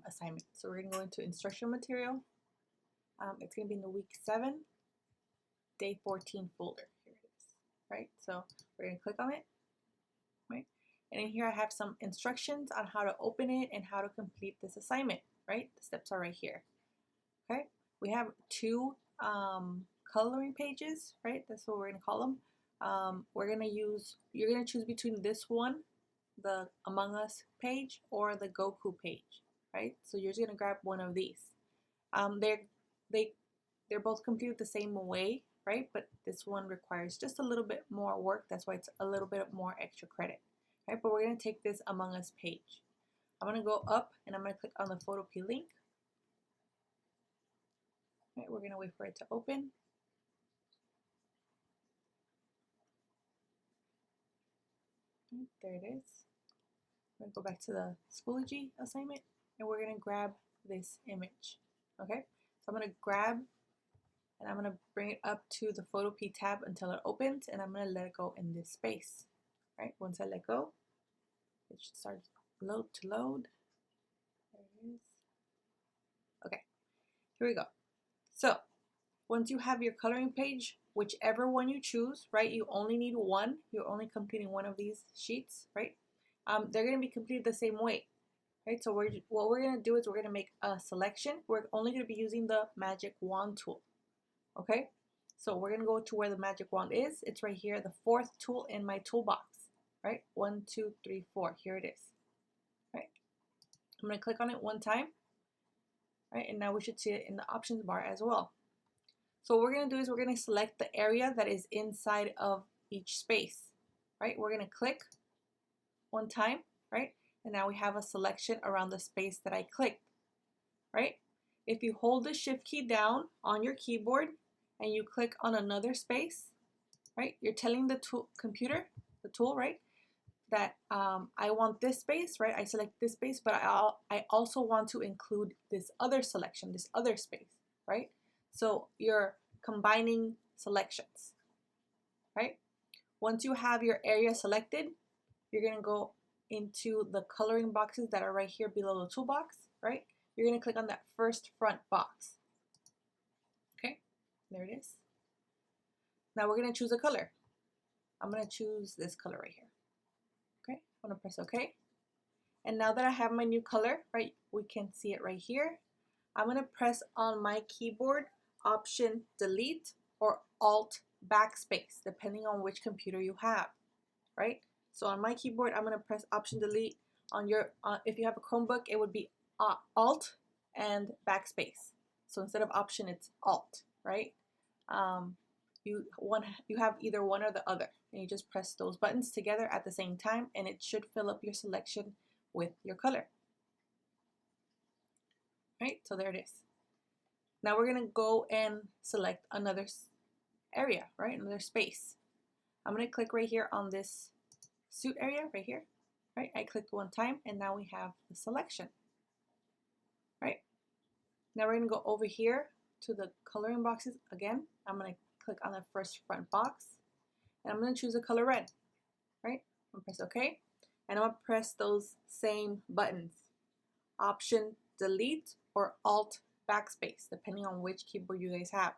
assignment. So we're going to go into instruction material. It's going to be in the week 7, day 14 folder. Here it is, right? So we're going to click on it, right? And in here I have some instructions on how to open it and how to complete this assignment, right? The steps are right here, okay? We have 2 coloring pages, right? That's what we're going to call them. You're going to choose between this one, the Among Us page, or the Goku page, right? So you're just going to grab one of these. They're both completed the same way, right? But this one requires just a little bit more work. That's why it's a little bit more extra credit, right? But we're going to take this Among Us page. I'm going to go up and I'm going to click on the Photopea link. Right, we're going to wait for it to open. There it is. I'm going to go back to the Schoology assignment and we're going to grab this image. Okay, so I'm going to grab and I'm going to bring it up to the Photopea tab until it opens, and I'm going to let it go in this space. Right, once I let go, it should start to load. There it is. Okay, here we go. So once you have your coloring page, whichever one you choose, right, you only need one. You're only completing one of these sheets, right? They're going to be completed the same way, right? So what we're going to do is we're going to make a selection. We're only going to be using the magic wand tool, okay? So we're going to go to where the magic wand is. It's right here, the 4th tool in my toolbox, right? 1, 2, 3, 4. Here it is, right? I'm going to click on it one time, right? And now we should see it in the options bar as well. So what we're going to do is we're going to select the area that is inside of each space, right? We're going to click one time, right? And now we have a selection around the space that I clicked, right? If you hold the shift key down on your keyboard and you click on another space, right? You're telling the tool, right? That I want this space, right? I select this space, but I also want to include this other selection, this other space, right? So you're combining selections, right? Once you have your area selected, you're going to go into the coloring boxes that are right here below the toolbox, right? You're going to click on that first front box. Okay, there it is. Now we're going to choose a color. I'm going to choose this color right here. Okay, I'm going to press OK. And now that I have my new color, right, we can see it right here. I'm going to press on my keyboard Option Delete or Alt Backspace, depending on which computer you have, right? So on my keyboard, I'm going to press Option Delete. On your, if you have a Chromebook, it would be Alt and Backspace. So instead of Option, it's Alt, right? You have either one or the other, and you just press those buttons together at the same time, and it should fill up your selection with your color. Right? So there it is. Now we're going to go and select another area, right? Another space. I'm going to click right here on this suit area right here, right? I clicked one time and now we have the selection, right? Now we're going to go over here to the coloring boxes again. I'm going to click on the first front box and I'm going to choose the color red, right? I'm going to press OK. And I'm going to press those same buttons, Option Delete or Alt Backspace, depending on which keyboard you guys have.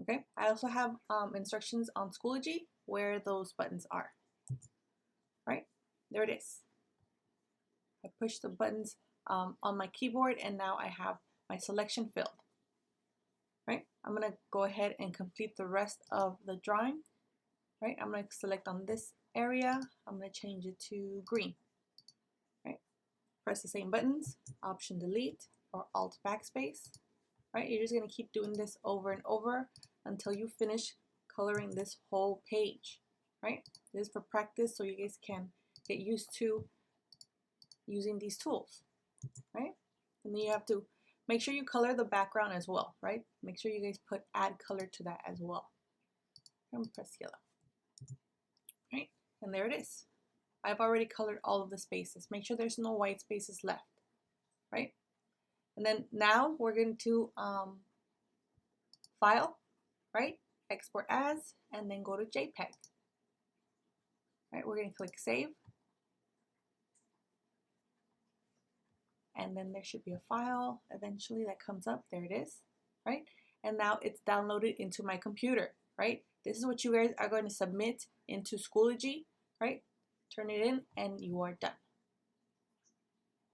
Okay, I also have instructions on Schoology where those buttons are. Right, there it is. I push the buttons on my keyboard and now I have my selection filled. Right, I'm going to go ahead and complete the rest of the drawing. Right, I'm going to select on this area. I'm going to change it to green. Right, press the same buttons, Option Delete or Alt Backspace, right? You're just going to keep doing this over and over until you finish coloring this whole page, right? This is for practice so you guys can get used to using these tools, right? And then you have to make sure you color the background as well, right? Make sure you guys add color to that as well. I'm going to press yellow, right? And there it is. I've already colored all of the spaces. Make sure there's no white spaces left, right? And then now we're going to File, right? Export as, and then go to JPEG. Right, we're going to click Save. and then there should be a file eventually that comes up. There it is, right? And now it's downloaded into my computer, right? This is what you guys are going to submit into Schoology, right? Turn it in and you are done.